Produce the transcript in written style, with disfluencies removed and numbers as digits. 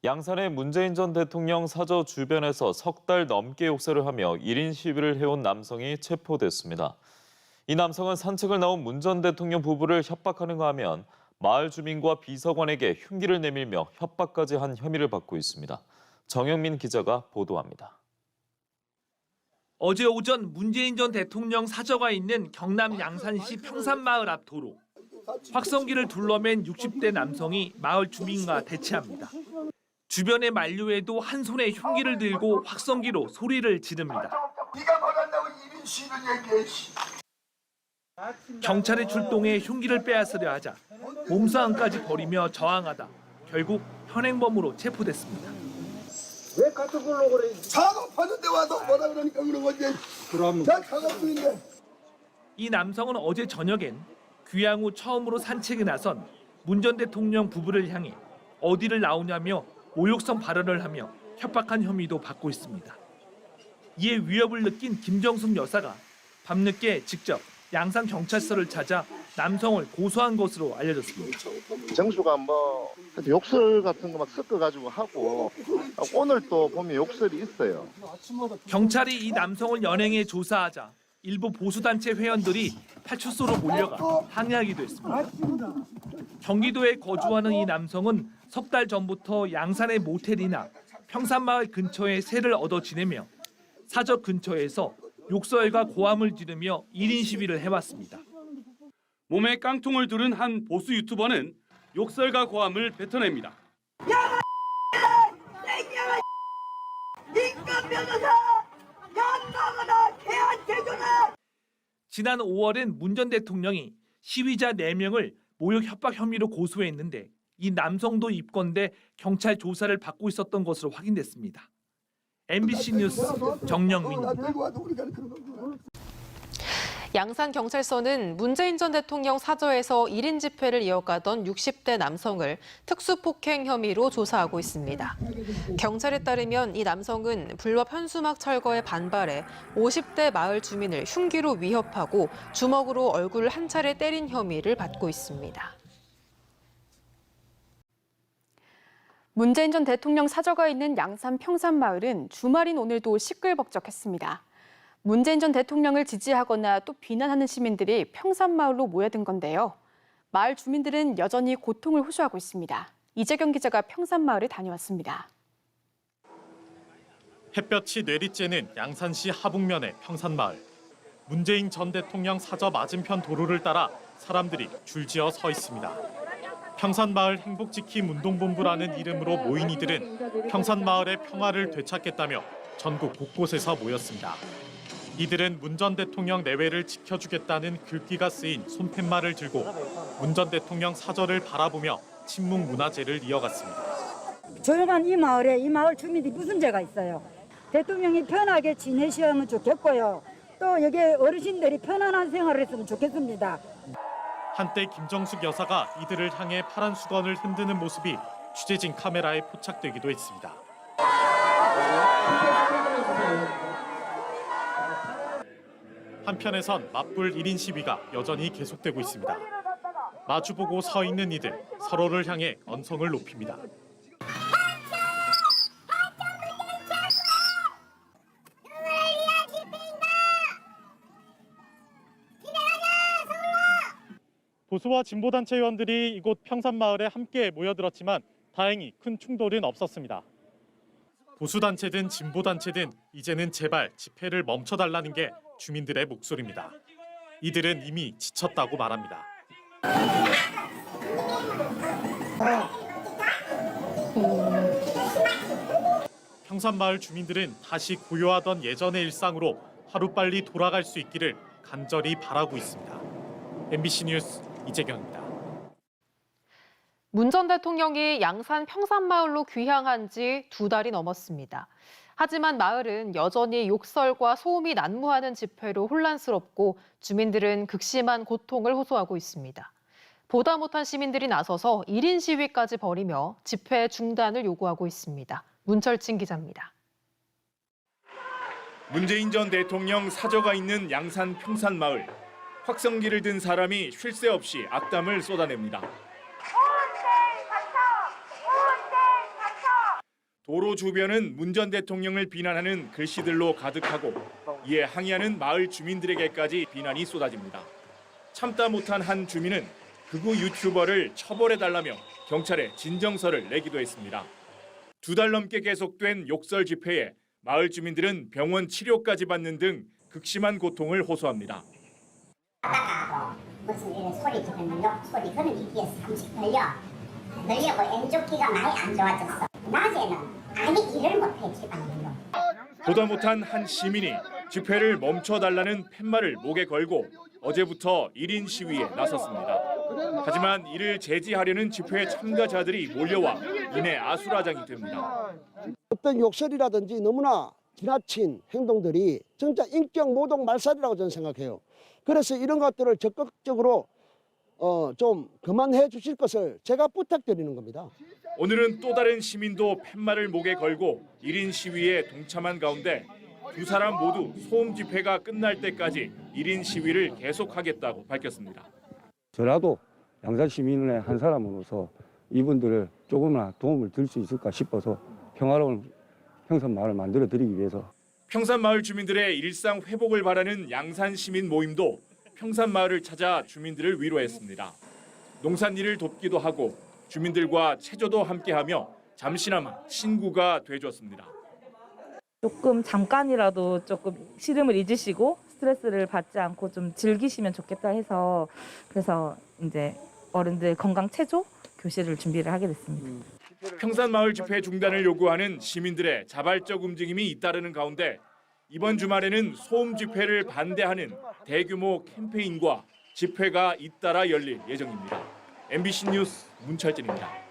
양산의 문재인 전 대통령 사저 주변에서 석 달 넘게 욕설을 하며 1인 시위를 해온 남성이 체포됐습니다. 이 남성은 산책을 나온 문 전 대통령 부부를 협박하는가 하면 마을 주민과 비서관에게 흉기를 내밀며 협박까지 한 혐의를 받고 있습니다. 정영민 기자가 보도합니다. 어제 오전 문재인 전 대통령 사저가 있는 경남 양산시 평산마을 앞 도로. 확성기를 둘러맨 60대 남성이 마을 주민과 대치합니다. 주변의 만류에도 한 손에 흉기를 들고 확성기로 소리를 지릅니다. 네가 말한다고 1인 시위를 얘기해. 경찰이 출동해 흉기를 빼앗으려 하자 몸싸움까지 벌이며 저항하다 결국 현행범으로 체포됐습니다. 왜 같은 걸로 그래? 작업하는데 와서 뭐라 그러니까 그런 거지. 그럼 나 작업 중인데. 이 남성은 어제 저녁엔 귀향 후 처음으로 산책에 나선 문 전 대통령 부부를 향해 어디를 나오냐며 모욕성 발언을 하며 협박한 혐의도 받고 있습니다. 이에 위협을 느낀 김정숙 여사가 밤늦게 직접 양산 경찰서를 찾아 남성을 고소한 것으로 알려졌습니다. 정수가 뭐 욕설 같은 거 막 섞어가지고 하고 오늘 또 보면 욕설이 있어요. 경찰이 이 남성을 연행해 조사하자 일부 보수단체 회원들이 파출소로 몰려가 항의하기도 했습니다. 경기도에 거주하는 이 남성은 석 달 전부터 양산의 모텔이나 평산마을 근처에 세를 얻어 지내며 사저 근처에서 욕설과 고함을 지르며 1인 시위를 해왔습니다. 몸에 깡통을 두른 한 보수 유튜버는 욕설과 고함을 뱉어냅니다. 야, 인간 변호사, 야 나가라, 개한테 줘라. 지난 5월엔 문 전 대통령이 시위자 4명을 모욕 협박 혐의로 고소했는데 이 남성도 입건돼 경찰 조사를 받고 있었던 것으로 확인됐습니다. MBC 뉴스 정영민입니다. 양산경찰서는 문재인 전 대통령 사저에서 1인 집회를 이어가던 60대 남성을 특수폭행 혐의로 조사하고 있습니다. 경찰에 따르면 이 남성은 불법 현수막 철거에 반발해 50대 마을 주민을 흉기로 위협하고 주먹으로 얼굴을 한 차례 때린 혐의를 받고 있습니다. 문재인 전 대통령 사저가 있는 양산 평산마을은 주말인 오늘도 시끌벅적했습니다. 문재인 전 대통령을 지지하거나 또 비난하는 시민들이 평산마을로 모여든 건데요. 마을 주민들은 여전히 고통을 호소하고 있습니다. 이재경 기자가 평산마을에 다녀왔습니다. 햇볕이 내리쬐는 양산시 하북면의 평산마을. 문재인 전 대통령 사저 맞은편 도로를 따라 사람들이 줄지어 서 있습니다. 평산마을 행복지킴 운동본부라는 이름으로 모인 이들은 평산마을의 평화를 되찾겠다며 전국 곳곳에서 모였습니다. 이들은 문 전 대통령 내외를 지켜주겠다는 글귀가 쓰인 손팻말을 들고 문 전 대통령 사저를 바라보며 친묵 문화제를 이어갔습니다. 조용한 이 마을에 이 마을 주민들이 무슨 죄가 있어요? 대통령이 편하게 지내시면 좋겠고요. 또 여기 어르신들이 편안한 생활을 했으면 좋겠습니다. 한때 김정숙 여사가 이들을 향해 파란 수건을 흔드는 모습이 취재진 카메라에 포착되기도 했습니다. 한편에선 맞불 1인 시위가 여전히 계속되고 있습니다. 마주보고 서 있는 이들, 서로를 향해 언성을 높입니다. 보수와 진보단체 의원들이 이곳 평산마을에 함께 모여들었지만 다행히 큰 충돌은 없었습니다. 보수단체든 진보단체든 이제는 제발 집회를 멈춰달라는 게 주민들의 목소리입니다. 이들은 이미 지쳤다고 말합니다. 평산마을 주민들은 다시 고요하던 예전의 일상으로 하루빨리 돌아갈 수 있기를 간절히 바라고 있습니다. MBC 뉴스 이재경입니다. 문 전 대통령이 양산 평산마을로 귀향한 지 2달이 넘었습니다. 하지만 마을은 여전히 욕설과 소음이 난무하는 집회로 혼란스럽고 주민들은 극심한 고통을 호소하고 있습니다. 보다 못한 시민들이 나서서 1인 시위까지 벌이며 집회 중단을 요구하고 있습니다. 문철진 기자입니다. 문재인 전 대통령 사저가 있는 양산 평산마을. 확성기를 든 사람이 쉴 새 없이 악담을 쏟아냅니다. 도로 주변은 문 전 대통령을 비난하는 글씨들로 가득하고 이에 항의하는 마을 주민들에게까지 비난이 쏟아집니다. 참다 못한 한 주민은 극우 유튜버를 처벌해달라며 경찰에 진정서를 내기도 했습니다. 2달 넘게 계속된 욕설 집회에 마을 주민들은 병원 치료까지 받는 등 극심한 고통을 호소합니다. 무슨 이런 소리 지르는 소리 그런 귀에 삼식 들려고 엔조기가 많이 안 좋아졌어. 낮에는 아니 일을 못해 집안일로. 보다 못한 한 시민이 집회를 멈춰달라는 팻말을 목에 걸고 어제부터 1인 시위에 나섰습니다. 하지만 이를 제지하려는 집회 참가자들이 몰려와 이내 아수라장이 됩니다. 어떤 욕설이라든지 너무나 지나친 행동들이 진짜 인격 모독 말살이라고 저는 생각해요. 그래서 이런 것들을 적극적으로 좀 그만해 주실 것을 제가 부탁드리는 겁니다. 오늘은 또 다른 시민도 팻말을 목에 걸고 1인 시위에 동참한 가운데 두 사람 모두 소음 집회가 끝날 때까지 1인 시위를 계속하겠다고 밝혔습니다. 저라도 양산 시민의 한 사람으로서 이분들을 조금이나 도움을 드릴 수 있을까 싶어서 평화로운 평산마을을 만들어드리기 위해서 평산마을 주민들의 일상 회복을 바라는 양산 시민 모임도 평산마을을 찾아 주민들을 위로했습니다. 농산일을 돕기도 하고 주민들과 체조도 함께하며 잠시나마 친구가 돼줬습니다. 조금 잠깐이라도 조금 시름을 잊으시고 스트레스를 받지 않고 좀 즐기시면 좋겠다 해서 그래서 이제 어른들 건강 체조 교실을 준비를 하게 됐습니다. 평산마을 집회 중단을 요구하는 시민들의 자발적 움직임이 잇따르는 가운데 이번 주말에는 소음 집회를 반대하는 대규모 캠페인과 집회가 잇따라 열릴 예정입니다. MBC 뉴스 문철진입니다.